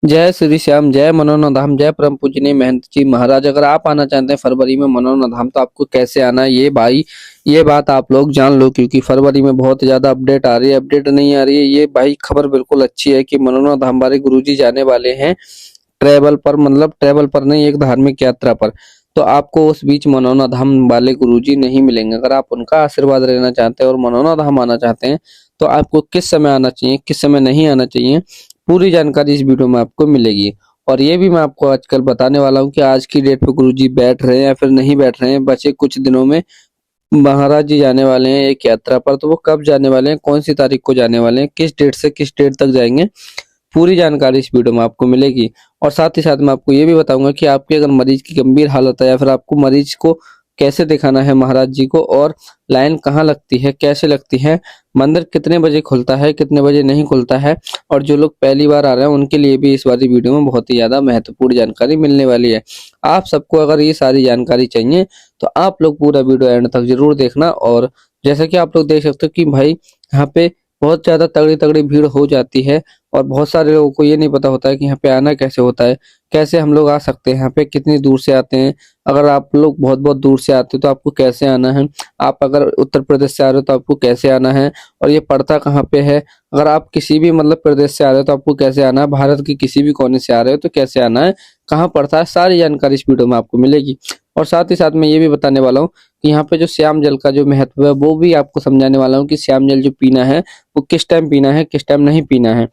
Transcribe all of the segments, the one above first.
जय श्री श्याम, जय मनोना धाम, जय परम पूजनीय महंत जी महाराज। अगर आप आना चाहते हैं फरवरी में मनोना धाम तो आपको कैसे आना है ये भाई, ये बात आप लोग जान लो, क्योंकि फरवरी में बहुत ज्यादा अपडेट आ रही है। अपडेट नहीं आ रही है ये भाई, खबर बिल्कुल अच्छी है कि मनोना धाम वाले गुरुजी जाने वाले हैं ट्रेवल पर, मतलब ट्रेवल पर नहीं, एक धार्मिक यात्रा पर। तो आपको उस बीच मनोना धाम वाले गुरुजी नहीं मिलेंगे। अगर आप उनका आशीर्वाद लेना चाहते हैं और मनोना धाम आना चाहते हैं तो आपको किस समय आना चाहिए, किस समय नहीं आना चाहिए, पूरी जानकारी इस वीडियो में आपको मिलेगी। और ये भी मैं आपको आजकल बताने वाला हूँ कि आज की डेट पे गुरुजी बैठ रहे हैं या फिर नहीं बैठ रहे हैं। बचे कुछ दिनों में महाराज जी जाने वाले हैं एक यात्रा पर, तो वो कब जाने वाले हैं, कौन सी तारीख को जाने वाले हैं, किस डेट से किस डेट तक जाएंगे, पूरी जानकारी इस वीडियो में आपको मिलेगी। और साथ ही साथ मैं आपको ये भी बताऊंगा कि आपके अगर मरीज की गंभीर हालत है या फिर आपको मरीज को कैसे दिखाना है महाराज जी को, और लाइन कहाँ लगती है, कैसे लगती है, मंदिर कितने बजे खुलता है, कितने बजे नहीं खुलता है, और जो लोग पहली बार आ रहे हैं उनके लिए भी इस वाली वीडियो में बहुत ही ज्यादा महत्वपूर्ण जानकारी मिलने वाली है। आप सबको अगर ये सारी जानकारी चाहिए तो आप लोग पूरा वीडियो एंड तक जरूर देखना। और जैसा कि आप लोग देख सकते हो कि भाई यहाँ पे बहुत ज्यादा तगड़ी तगड़ी भीड़ हो जाती है, और बहुत सारे लोगों को ये नहीं पता होता है कि यहाँ पे आना कैसे होता है, कैसे हम लोग आ सकते हैं यहाँ पे, कितनी दूर से आते हैं। अगर आप लोग बहुत बहुत दूर से आते हो तो आपको कैसे आना है, आप अगर उत्तर प्रदेश से आ रहे हो तो आपको कैसे आना है, और ये पड़ता कहाँ पे है। अगर आप किसी भी मतलब प्रदेश से आ रहे हो तो आपको कैसे आना है, भारत के किसी भी कोने से आ रहे हो तो कैसे आना है, कहाँ पड़ता है, सारी जानकारी इस वीडियो में आपको मिलेगी। और साथ ही साथ मैं ये भी बताने वाला हूँ कि यहाँ पे जो श्याम जल का जो महत्व है वो भी आपको समझाने वाला हूँ कि श्याम जल जो पीना है वो किस टाइम पीना है, किस टाइम नहीं पीना है।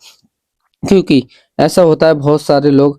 क्योंकि ऐसा होता है बहुत सारे लोग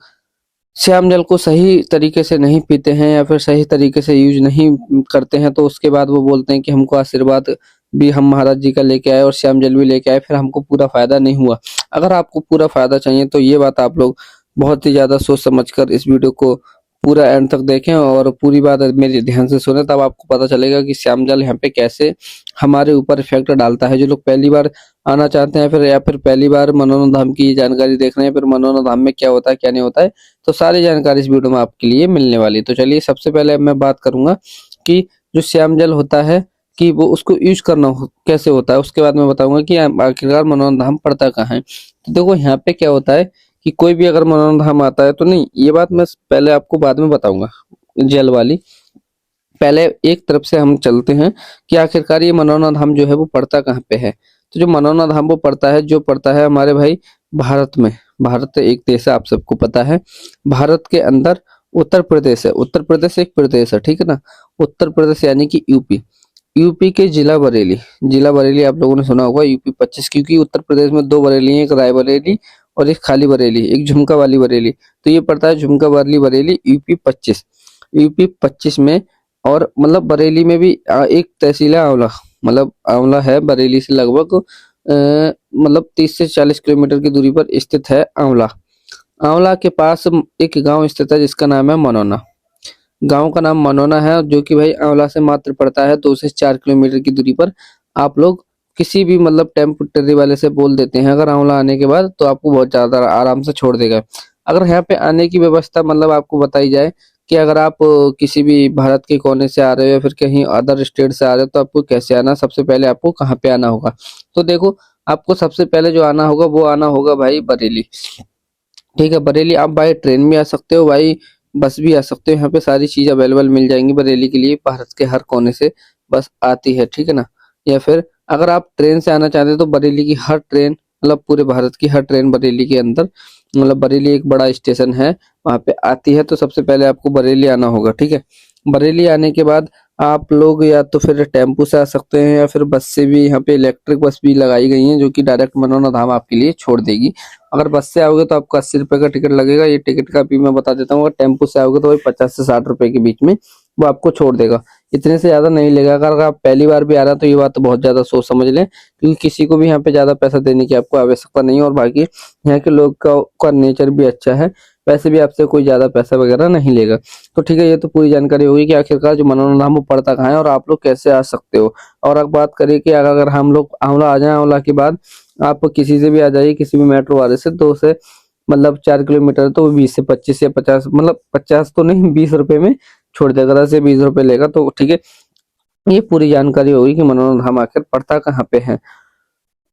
श्याम जल को सही तरीके से नहीं पीते हैं या फिर सही तरीके से यूज नहीं करते हैं, तो उसके बाद वो बोलते हैं कि हमको आशीर्वाद भी हम महाराज जी का लेके आए और श्याम जल भी लेके आए, फिर हमको पूरा फायदा नहीं हुआ। अगर आपको पूरा फायदा चाहिए तो ये बात आप लोग बहुत ही ज्यादा सोच समझकर इस वीडियो को पूरा एंड तक देखें और पूरी बात मेरी ध्यान से सुने, तब आपको पता चलेगा कि श्याम जल यहाँ पे कैसे हमारे ऊपर इफेक्ट डालता है। जो लोग पहली बार आना चाहते हैं फिर या फिर पहली बार मनोना धाम की जानकारी देख रहे हैं, फिर मनोना धाम में क्या होता है क्या नहीं होता है, तो सारी जानकारी इस वीडियो में आपके लिए मिलने वाली है। तो चलिए सबसे पहले मैं बात करूंगा कि जो श्याम जल होता है कि वो उसको यूज करना कैसे होता है, उसके बाद मैं बताऊंगा कि आखिरकार मनोना धाम पड़ता कहाँ है। तो देखो यहाँ पे क्या होता है कि कोई भी अगर मनोना धाम आता है तो नहीं, ये बात मैं पहले आपको बाद में बताऊंगा जल वाली। पहले एक तरफ से हम चलते हैं कि आखिरकार ये मनोना धाम जो है वो पड़ता कहाँ पे है। तो जो मनोना धाम वो पड़ता है, जो पड़ता है हमारे भाई भारत में। भारत एक देश है, आप सबको पता है। भारत के अंदर उत्तर प्रदेश है, उत्तर प्रदेश एक प्रदेश है, ठीक है ना। उत्तर प्रदेश यानी कि यूपी। यूपी के जिला बरेली, जिला बरेली आप लोगों ने सुना होगा यूपी 25, क्योंकि उत्तर प्रदेश में दो बरेली हैं, एक रायबरेली और एक खाली बरेली, एक झुमका वाली बरेली। तो ये पड़ता है झुमका वाली बरेली यूपी 25। यूपी 25 में, और मतलब बरेली में भी एक तहसील है आंवला, मतलब आंवला है बरेली से लगभग मतलब 30 से 40 किलोमीटर की दूरी पर स्थित है आंवला। आंवला के पास एक गांव स्थित है जिसका नाम है मनोना। गांव का नाम मनोना है, जो कि भाई आंवला से मात्र पड़ता है 2 से 4 किलोमीटर की दूरी पर। आप लोग किसी भी मतलब टेम्पो ट्रेली वाले से बोल देते हैं अगर आंवला आने के बाद, तो आपको बहुत ज्यादा आराम से छोड़ देगा। अगर यहाँ पे आने की व्यवस्था मतलब आपको बताई जाए कि अगर आप किसी भी भारत के कोने से आ रहे हो या फिर कहीं अदर स्टेट से आ रहे हो तो आपको कैसे आना, सबसे पहले आपको कहाँ पे आना होगा। तो देखो आपको सबसे पहले जो आना होगा वो आना होगा भाई बरेली। ठीक है, बरेली आप बाई ट्रेन भी आ सकते हो, भाई बस भी आ सकते हो। यहाँ पे सारी चीज अवेलेबल मिल जाएंगी बरेली के लिए, भारत के हर कोने से बस आती है, ठीक है ना। या फिर अगर आप ट्रेन से आना चाहते हो तो बरेली की हर ट्रेन, मतलब पूरे भारत की हर ट्रेन बरेली के अंदर, मतलब बरेली एक बड़ा स्टेशन है वहां पे आती है। तो सबसे पहले आपको बरेली आना होगा, ठीक है। बरेली आने के बाद आप लोग या तो फिर टेम्पो से आ सकते हैं या फिर बस से भी, यहाँ पे इलेक्ट्रिक बस भी लगाई गई है जो कि डायरेक्ट मनोना धाम आपके लिए छोड़ देगी। अगर बस से आओगे तो आपको 80 रुपए का टिकट लगेगा, ये टिकट का भी मैं बता देता हूँ। अगर टेम्पो से आओगे तो वही 50 से 60 रुपए के बीच में वो आपको छोड़ देगा, इतने से ज्यादा नहीं लेगा। अगर आप पहली बार भी आ रहा है तो ये बात तो बहुत ज्यादा सोच समझ लें, क्योंकि किसी को भी यहाँ पे ज्यादा पैसा देने की आपको आवश्यकता नहीं है। और बाकी यहाँ के लोग का नेचर भी अच्छा है, वैसे भी आपसे कोई ज्यादा पैसा वगैरह नहीं लेगा। तो ठीक है, ये तो पूरी जानकारी होगी कि आखिरकार जो मनोरंजन धाम वो पड़ता कहाँ है और आप लोग कैसे आ सकते हो। और अब बात करें कि अगर हम लोग आंवला आ जाए, आंवला के बाद आप किसी से भी आ जाइए, किसी भी मेट्रो वाले से, 2 से मतलब 4 किलोमीटर, तो 20 से 25 या 50, मतलब 50 तो नहीं, 20 रुपए में छोड़ देगा, 10 से 20 रुपए लेगा। तो ठीक है, ये पूरी जानकारी होगी कि मनोरंजन धाम आखिर पड़ता कहाँ पे है।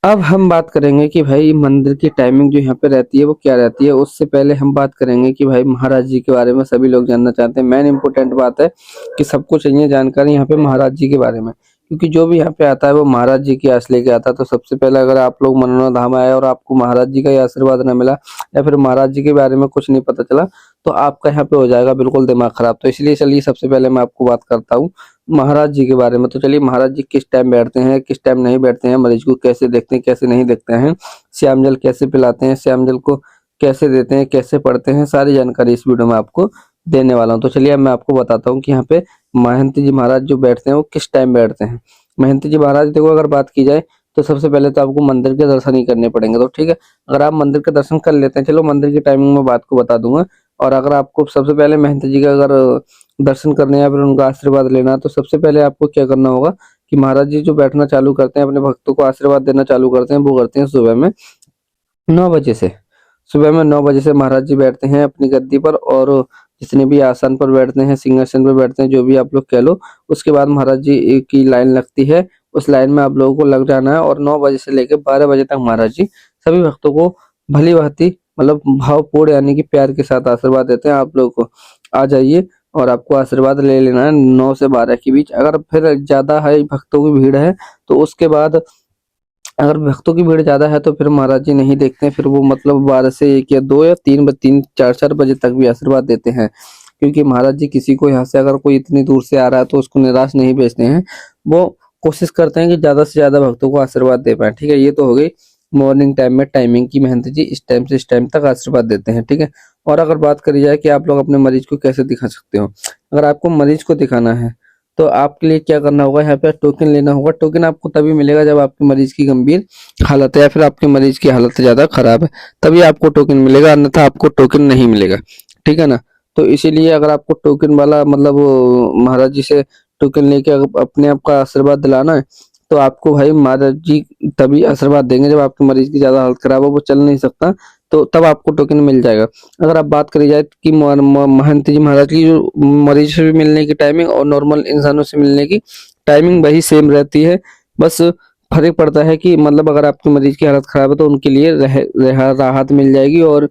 अब हम बात करेंगे कि भाई मंदिर की टाइमिंग जो यहाँ पे रहती है वो क्या रहती है। उससे पहले हम बात करेंगे कि भाई महाराज जी के बारे में सभी लोग जानना चाहते हैं। मेन इंपॉर्टेंट बात है कि सबको चाहिए जानकारी यहाँ पे महाराज जी के बारे में, क्योंकि जो भी यहाँ पे आता है वो महाराज जी की आस लेके आता है। तो सबसे पहले अगर आप लोग मनोरंजन धाम आए और आपको महाराज जी का ही आशीर्वाद न मिला या फिर महाराज जी के बारे में कुछ नहीं पता चला, तो आपका यहाँ पे हो जाएगा बिल्कुल दिमाग खराब। तो इसलिए चलिए सबसे पहले मैं आपको बात करता हूँ महाराज जी के बारे में। तो चलिए महाराज जी किस टाइम बैठते हैं, किस टाइम नहीं बैठते हैं, मरीज को कैसे देखते हैं, कैसे नहीं देखते हैं, श्याम जल कैसे पिलाते हैं, श्याम जल को कैसे देते हैं, कैसे पढ़ते हैं, सारी जानकारी इस वीडियो में आपको देने वाला हूँ। तो चलिए अब मैं आपको बताता हूँ कि यहाँ पे महंत जी महाराज जो बैठते हैं वो किस टाइम बैठते हैं। महंत जी महाराज देखो, अगर बात की जाए तो सबसे पहले तो आपको मंदिर के दर्शन ही करने पड़ेंगे। तो ठीक है, अगर आप मंदिर के दर्शन कर लेते हैं, चलो मंदिर की टाइमिंग में बात को बता दूंगा। और अगर आपको सबसे पहले महंत जी का अगर दर्शन करने या फिर उनका आशीर्वाद लेना है, तो सबसे पहले आपको क्या करना होगा कि महाराज जी जो बैठना चालू करते हैं, अपने भक्तों को आशीर्वाद देना चालू करते हैं, वो करते हैं सुबह में 9 बजे से। सुबह में 9 बजे से महाराज जी बैठते हैं अपनी गद्दी पर, और जितने भी आसन पर बैठते हैं, सिंहासन पर बैठते हैं, जो भी आप लोग कह लो, उसके बाद महाराज जी की लाइन लगती है। उस लाइन में आप लोगों को लग जाना है और 9 बजे से लेकर 12 बजे तक महाराज जी सभी भक्तों को भली भांति मतलब भावपूर्ण यानी कि प्यार के साथ आशीर्वाद देते हैं। आप लोगों को आ जाइए और आपको आशीर्वाद ले लेना है 9 से 12 के बीच। अगर फिर ज्यादा है भक्तों की भीड़ है तो उसके बाद, अगर भक्तों की भीड़ ज्यादा है तो फिर महाराज जी नहीं देखते हैं, फिर वो मतलब 12 से 1 या 2 या 3 4 बजे तक भी आशीर्वाद देते हैं। क्योंकि महाराज जी किसी को यहाँ से अगर कोई इतनी दूर से आ रहा है तो उसको निराश नहीं भेजते हैं, वो कोशिश करते हैं कि ज्यादा से ज्यादा भक्तों को आशीर्वाद दे पाए। ठीक है, ये तो हो गई मॉर्निंग टाइम में टाइमिंग की। महंत जी इस टाइम से इस टाइम तक आशीर्वाद देते हैं। ठीक है, और अगर बात करी जाए कि आप लोग अपने मरीज को कैसे दिखा सकते हो, अगर आपको मरीज को दिखाना है तो आपके लिए क्या करना होगा, यहाँ पे टोकन लेना होगा। टोकन आपको तभी मिलेगा जब आपके मरीज की गंभीर हालत है या फिर आपके मरीज की हालत ज्यादा खराब है, तभी आपको टोकन मिलेगा, अन्यथा आपको टोकन नहीं मिलेगा। ठीक है ना। तो इसीलिए अगर आपको टोकन वाला मतलब महाराज जी से टोकन लेके अपने आप का आशीर्वाद दिलाना है, तो आपको भाई महाराज जी तभी आशीर्वाद देंगे जब आपके मरीज की ज्यादा हालत खराब हो, वो चल नहीं सकता, तो तब आपको टोकन मिल जाएगा। अगर आप बात करी जाए कि महंत जी महाराज की जो मरीज से मिलने की टाइमिंग और नॉर्मल इंसानों से मिलने की टाइमिंग वही सेम रहती है, बस फर्क पड़ता है कि मतलब अगर आपके मरीज की हालत खराब है तो उनके लिए राहत मिल जाएगी, और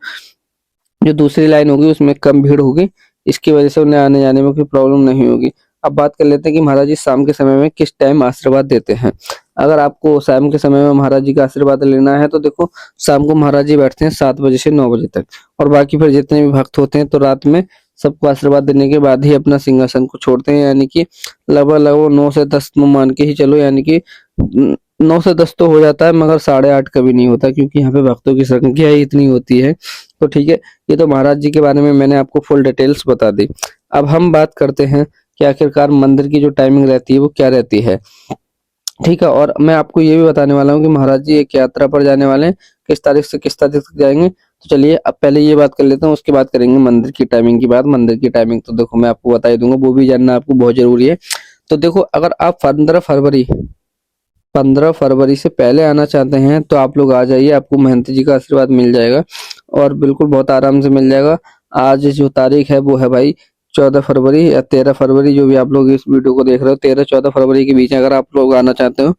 जो दूसरी लाइन होगी उसमें कम भीड़ होगी, इसकी वजह से उन्हें आने जाने में कोई प्रॉब्लम नहीं होगी। अब बात कर लेते हैं कि महाराज जी शाम के समय में किस टाइम आशीर्वाद देते हैं। अगर आपको शाम के समय में महाराज जी का आशीर्वाद लेना है तो देखो, शाम को महाराज जी बैठते हैं 7 बजे से 9 बजे तक, और बाकी फिर जितने भी भक्त होते हैं तो रात में सबको आशीर्वाद देने के बाद ही अपना सिंहासन को छोड़ते हैं। यानी कि लगभग लगभग 9 से 10 मान के ही चलो, यानी कि 9 से 10 तो हो जाता है, मगर 8:30 कभी नहीं होता, क्योंकि यहाँ पे भक्तों की संख्या ही इतनी होती है। तो ठीक है, ये तो महाराज जी के बारे में मैंने आपको फुल डिटेल्स बता दी। अब हम बात करते हैं कि आखिरकार मंदिर की जो टाइमिंग रहती है वो क्या रहती है। ठीक है, और मैं आपको ये भी बताने वाला हूँ कि महाराज जी एक यात्रा पर जाने वाले हैं, किस तारीख से किस तारीख तक जाएंगे। तो चलिए अब पहले ये बात कर लेते हैं, उसके बाद करेंगे मंदिर की टाइमिंग की बात। मंदिर की टाइमिंग तो देखो मैं आपको बता ही दूंगा, वो भी जानना आपको बहुत जरूरी है। तो देखो, अगर आप 15 फरवरी से पहले आना चाहते हैं तो आप लोग आ जाइए, आपको महंत जी का आशीर्वाद मिल जाएगा और बिल्कुल बहुत आराम से मिल जाएगा। आज जो तारीख है वो है भाई 14 फरवरी या 13 फरवरी, जो भी आप लोग इस वीडियो को देख रहे हो, 13-14 फरवरी के बीच में अगर आप लोग आना चाहते हो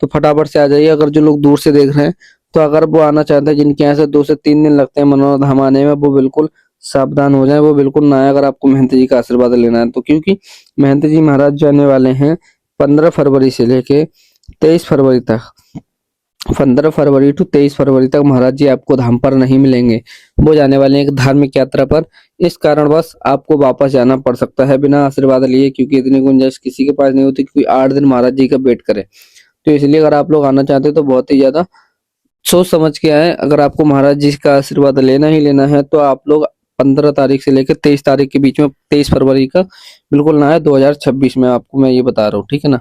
तो फटाफट से आ जाइए। अगर जो लोग दूर से देख रहे हैं, तो अगर वो आना चाहते हैं जिनके यहाँ से 2 से 3 दिन लगते हैं मनोरथ धाम आने में, वो बिल्कुल सावधान हो जाए, वो बिल्कुल ना आए अगर आपको महंत जी का आशीर्वाद लेना है तो। क्योंकि महंत जी महाराज जाने वाले हैं 15 फरवरी से लेके 23 फरवरी तक। 15 फरवरी टू 23 फरवरी तक महाराज जी आपको धाम पर नहीं मिलेंगे, वो जाने वाले हैं एक धार्मिक यात्रा पर। इस कारणवश आपको वापस जाना पड़ सकता है बिना आशीर्वाद लिए, क्योंकि इतनी गुंजाइश किसी के पास नहीं होती कि 8 दिन महाराज जी का वेट करे। तो इसलिए अगर आप लोग आना चाहते हैं तो बहुत ही ज्यादा सोच समझ के आए। अगर आपको महाराज जी का आशीर्वाद लेना ही लेना है तो आप लोग 15 तारीख से लेकर 23 तारीख के बीच में, 23 फरवरी का बिल्कुल ना है 2026 में, आपको मैं ये बता रहा हूँ। ठीक है ना,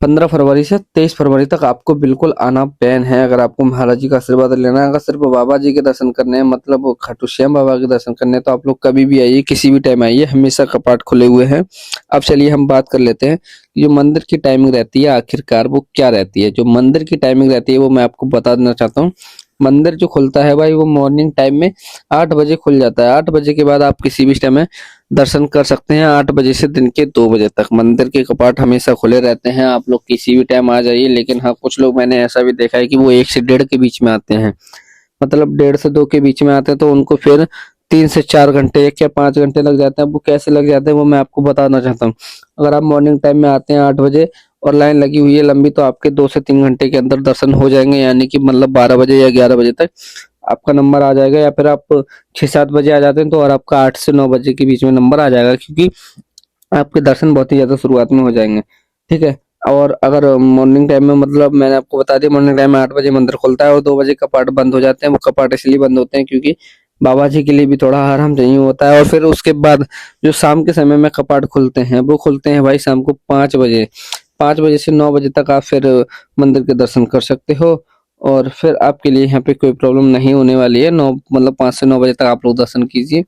15 फरवरी से 23 फरवरी तक आपको बिल्कुल आना बैन है अगर आपको महाराज जी का आशीर्वाद लेना है। अगर सिर्फ बाबा जी के दर्शन करने हैं, मतलब वो खाटू श्याम बाबा के दर्शन करने हैं, तो आप लोग कभी भी आइए, किसी भी टाइम आइए, हमेशा कपाट खुले हुए हैं। अब चलिए हम बात कर लेते हैं कि जो मंदिर की टाइमिंग रहती है आखिरकार वो क्या रहती है। जो मंदिर की टाइमिंग रहती है वो मैं आपको बता देना चाहता हूँ। मंदिर जो खुलता है भाई वो मॉर्निंग टाइम में 8 बजे खुल जाता है। 8 बजे के बाद आप किसी भी समय दर्शन कर सकते हैं। 8 बजे से दिन के 2 बजे तक मंदिर के कपाट हमेशा खुले रहते हैं। आप लोग किसी भी टाइम आ जाइए, लेकिन हाँ कुछ लोग मैंने ऐसा भी देखा है कि वो 1 से 1.5 के बीच में आते हैं, मतलब 1.5 से 2 के बीच में आते हैं, तो उनको फिर 3 से 4 घंटे 1 या 5 घंटे लग जाते हैं। वो कैसे लग जाते हैं वो मैं आपको बताना चाहता हूँ। अगर आप मॉर्निंग टाइम में आते हैं 8 बजे और लाइन लगी हुई है लंबी, तो आपके 2 से 3 घंटे के अंदर दर्शन हो जाएंगे, यानी कि मतलब 12 बजे या 11 बजे तक आपका नंबर आ जाएगा। या फिर आप 6-7 बजे आ जाते हैं तो और आपका 8 से 9 बजे के बीच में नंबर आ जाएगा, क्योंकि आपके दर्शन बहुत ही ज़्यादा शुरुआत में हो जाएँगे, ठीक है? और अगर मॉर्निंग टाइम में, मतलब मैंने आपको बता दिया, मॉर्निंग टाइम में 8 बजे मंदिर खुलता है और 2 बजे कपाट बंद हो जाते हैं। वो कपाट इसलिए बंद होते हैं क्योंकि बाबा जी के लिए भी थोड़ा आराम चाहिए होता है। और फिर उसके बाद जो शाम के समय में कपाट खुलते हैं, वो खुलते हैं भाई शाम को 5 बजे। 5 बजे से 9 बजे तक आप फिर मंदिर के दर्शन कर सकते हो और फिर आपके लिए यहाँ पे कोई प्रॉब्लम नहीं होने वाली है। 9 मतलब 5 से 9 बजे तक आप लोग दर्शन कीजिए।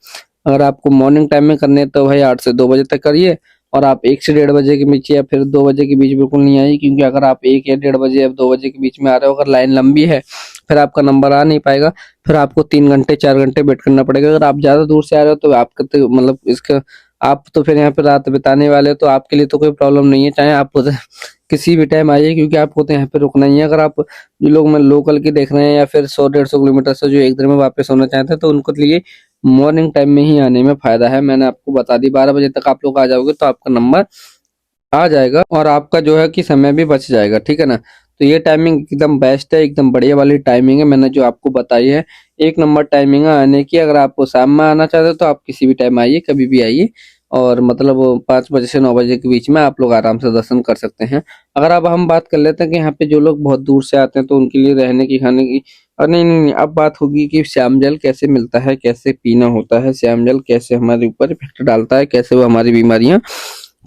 अगर आपको मॉर्निंग टाइम में करने हैं तो भाई 8 से 2 बजे तक करिए, और आप 1 से 1.5 बजे के बीच या फिर 2 बजे के बीच बिल्कुल नहीं आइए, क्योंकि अगर आप 1 या 1.5 बजे या 2 बजे के बीच में आ रहे हो, अगर लाइन लंबी है, फिर आपका नंबर आ नहीं पाएगा। फिर आपको 3 घंटे 4 घंटे वेट करना पड़ेगा। अगर आप ज़्यादा दूर से आ रहे हो तो आपका तो मतलब इसका आप तो फिर यहाँ पे रात बिताने वाले हो, तो आपके लिए तो कोई प्रॉब्लम नहीं है, चाहे आप उधर किसी भी टाइम आइए, क्योंकि आपको तो यहाँ पे रुकना ही है। अगर आप जो लोग मैं लोकल के देख रहे हैं या फिर 100-150 किलोमीटर से जो एक दिन में वापस होना चाहते हैं, तो उनको लिए मॉर्निंग टाइम में ही आने में फ़ायदा है। मैंने आपको बता दी 12 बजे तक आप लोग आ जाओगे तो आपका नंबर आ जाएगा और आपका जो है कि समय भी बच जाएगा, ठीक है ना? तो ये टाइमिंग एकदम बेस्ट है, एकदम बढ़िया वाली टाइमिंग है मैंने जो आपको बताई है। एक नंबर टाइमिंग है आने की। अगर आप शाम में आना चाहते हो तो आप किसी भी टाइम आइए, कभी भी आइए, और मतलब 5 बजे से 9 बजे के बीच में आप लोग आराम से दर्शन कर सकते हैं। अगर अब हम बात कर लेते हैं कि यहाँ पे जो लोग बहुत दूर से आते हैं तो उनके लिए रहने की, खाने की, नहीं, नहीं, नहीं, अब बात होगी कि श्याम जल कैसे मिलता है, कैसे पीना होता है, श्याम जल कैसे हमारे ऊपर इफ़ेक्ट डालता है, कैसे वो हमारी बीमारियाँ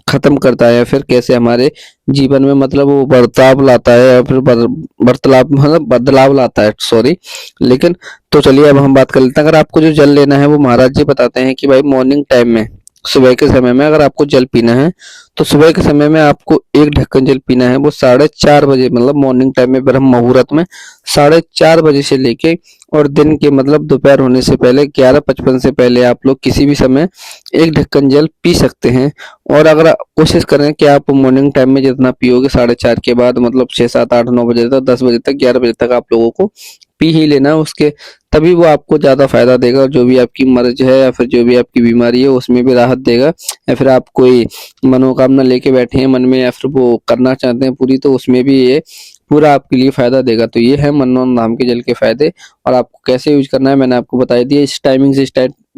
खत्म करता है, या फिर कैसे हमारे जीवन में मतलब वो बर्ताव लाता है, या फिर बर्ताव मतलब बदलाव लाता है, सॉरी। लेकिन तो चलिए अब हम बात कर लेते हैं। अगर आपको जो जल लेना है वो महाराज जी बताते हैं कि भाई मॉर्निंग टाइम में, सुबह के समय में अगर आपको जल पीना है तो सुबह के समय में आपको 1 ढक्कन जल पीना है। वो 4:30 बजे, मतलब मॉर्निंग टाइम में ब्रह्म मुहूर्त में 4:30 बजे से लेके और दिन के मतलब दोपहर होने से पहले 11:55 से पहले आप लोग किसी भी समय 1 ढक्कन जल पी सकते हैं। और अगर कोशिश करें कि आप मॉर्निंग टाइम में जितना पियोगे 4:30 के बाद, मतलब 6, 7, 8, 9 बजे तक, 10 बजे तक, 11 बजे तक आप लोगों को पी ही लेना है उसके, तभी वो आपको ज़्यादा फ़ायदा देगा। और जो भी आपकी मर्ज़ है या फिर जो भी आपकी बीमारी है उसमें भी राहत देगा, या फिर आप कोई मनोकामना लेके बैठे हैं मन में या फिर वो करना चाहते हैं पूरी, तो उसमें भी ये पूरा आपके लिए फ़ायदा देगा। तो ये है मनोरम धाम के जल के फ़ायदे, और आपको कैसे यूज़ करना है मैंने आपको बता दिया। इस टाइमिंग से इस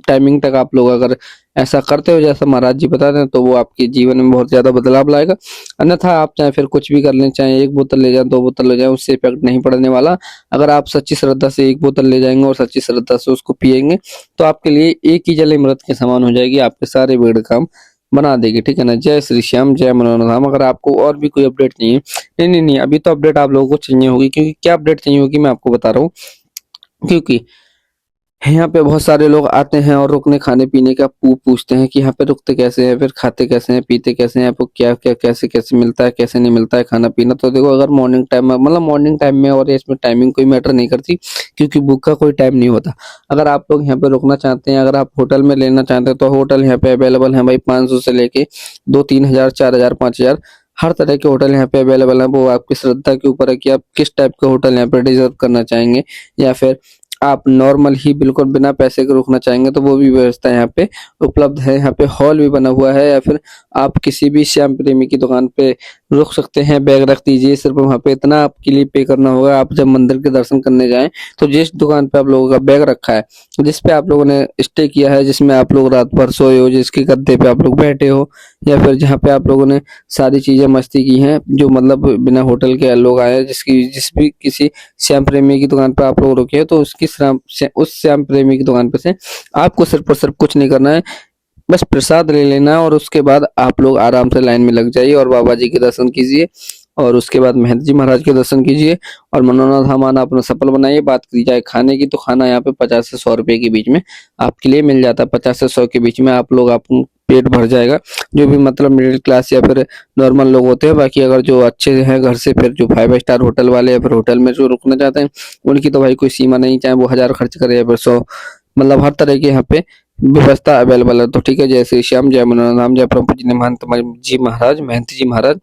टाइमिंग तक आप लोग अगर ऐसा करते हो जैसा महाराज जी बताते हैं तो वो आपके जीवन में बहुत ज़्यादा बदलाव लाएगा। अन्यथा आप चाहे फिर कुछ भी कर लें, चाहे 1 बोतल ले जाएँ, 2 बोतल ले जाएँ, उससे इफ़ेक्ट नहीं पड़ने वाला। अगर आप सच्ची श्रद्धा से 1 बोतल ले जाएँगे और सच्ची श्रद्धा से उसको पिएँगे तो आपके लिए एक ही जल अमृत के समान हो जाएगी, आपके सारे बिगड़े काम बना देगी, ठीक है ना? जय श्री श्याम, जय मनोरंजन। अगर आपको और भी कोई अपडेट चाहिए, नहीं, नहीं, नहीं, अभी तो अपडेट आप लोगों को चाहिए होगी, क्योंकि क्या अपडेट चाहिए होगी मैं आपको बता रहा हूँ। क्योंकि यहाँ पे बहुत सारे लोग आते हैं और रुकने खाने-पीने का पूछते हैं कि यहाँ पे रुकते कैसे हैं, फिर खाते कैसे हैं, पीते कैसे हैं, आपको क्या-क्या, कैसे-कैसे मिलता है, कैसे नहीं मिलता है खाना-पीना। तो देखो अगर मॉर्निंग टाइम में, मतलब मॉर्निंग टाइम में, और इसमें टाइमिंग कोई मैटर नहीं करती, क्योंकि बुक का कोई टाइम नहीं होता। अगर आप लोग यहाँ पे रुकना चाहते हैं, अगर आप होटल में लेना चाहते हैं तो होटल यहाँ पे अवेलेबल है भाई, 500 से लेके 2-3 हज़ार, 4 हज़ार, 5 हज़ार, हर तरह के होटल यहाँ पे अवेलेबल है। वो आपकी श्रद्धा के ऊपर है कि आप किस टाइप का होटल यहाँ पे रिजर्व करना चाहेंगे, या फिर आप नॉर्मल ही बिल्कुल बिना पैसे के रुकना चाहेंगे तो वो भी व्यवस्था यहाँ पे उपलब्ध है। यहाँ पे हॉल भी बना हुआ है, या फिर आप किसी भी श्याम प्रेमी की दुकान पे रुक सकते हैं। बैग रख दीजिए, सिर्फ वहाँ पे इतना आपके लिए पे करना होगा। आप जब मंदिर के दर्शन करने जाएं तो जिस दुकान पे आप लोगों का बैग रखा है, जिस पे आप लोगों ने स्टे किया है, जिसमें आप लोग रात भर सोए हो, जिसके गद्दे पे आप लोग बैठे हो, या फिर जहाँ पे आप लोगों ने सारी चीजें मस्ती की हैं, जो मतलब बिना होटल के लोग आए हैं, जिस भी किसी श्याम प्रेमी की दुकान पर आप लोग रुके हैं, तो उस श्याम प्रेमी की दुकान पे से आपको सिर्फ और सिर्फ कुछ नहीं करना है, बस प्रसाद ले लेना है, और उसके बाद आप लोग आराम से लाइन में लग जाइए और बाबा जी के दर्शन कीजिए, और उसके बाद महंत जी महाराज के दर्शन कीजिए, और मनोरथ धाम आना अपना सफल बनाइए। बात की जाए खाने की, तो खाना यहाँ पे 50 से 100 रुपए के बीच में आपके लिए मिल जाता है। 50 से 100 के बीच में आप लोग पेट भर जाएगा। जो भी मतलब मिडिल क्लास या फिर नॉर्मल लोग होते हैं, बाकी अगर जो अच्छे हैं घर से, फिर जो 5 स्टार होटल वाले या फिर होटल में जो रुकना चाहते हैं, उनकी तो भाई कोई सीमा नहीं, चाहे वो 1000 खर्च करे या फिर 100, मतलब हर तरह के यहाँ पे व्यवस्था अवेलेबल है। तो ठीक है, जय श्री श्याम, जय मनोरंजन, जय परम पूजनीय महंत जी महाराज, महंत जी महाराज।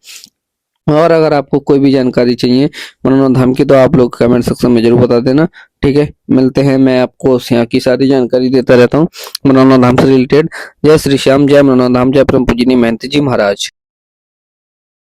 और अगर आपको कोई भी जानकारी चाहिए मनोरंजन धाम की, तो आप लोग कमेंट सेक्शन में जरूर बता देना। ठीक है, मिलते हैं, मैं आपको यहाँ की सारी जानकारी देता रहता हूँ मनोरंजन धाम से रिलेटेड। जय श्री श्याम, जय मनोरंजन धाम, जय परम पूजनीय महंत जी महाराज।